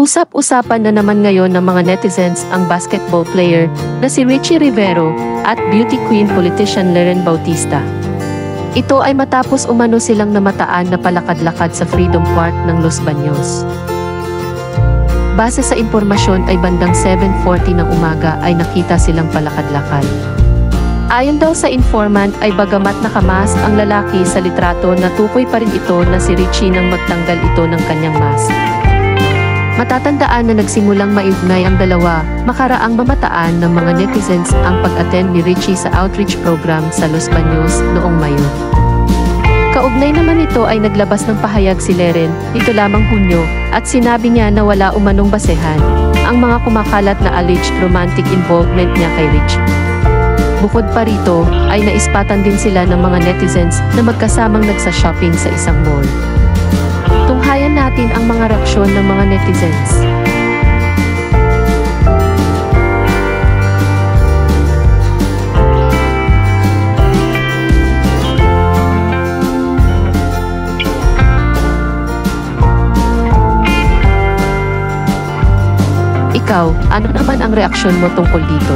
Usap-usapan na naman ngayon ng mga netizens ang basketball player na si Richie Rivero at beauty queen politician Leren Bautista. Ito ay matapos umano silang namataan na palakad-lakad sa Freedom Park ng Los Baños. Base sa impormasyon ay bandang 7:40 ng umaga ay nakita silang palakad-lakad. Ayon daw sa informant ay bagamat nakamas ang lalaki sa litrato, natukoy pa rin ito na si Richie nang magtanggal ito ng kanyang mask. Matatandaan na nagsimulang maiugnay ang dalawa makaraang mamataan ng mga netizens ang pag-attend ni Richie sa outreach program sa Los Baños noong Mayo. Kaugnay naman ito ay naglabas ng pahayag si Leren ito lamang Hunyo at sinabi niya na wala umanong basehan ang mga kumakalat na alleged romantic involvement niya kay Richie. Bukod pa rito ay naispatan din sila ng mga netizens na magkasamang nagsa-shopping sa isang mall. Tunghayan natin ang mga reaksyon ng mga netizens. Ikaw, ano naman ang reaksyon mo tungkol dito?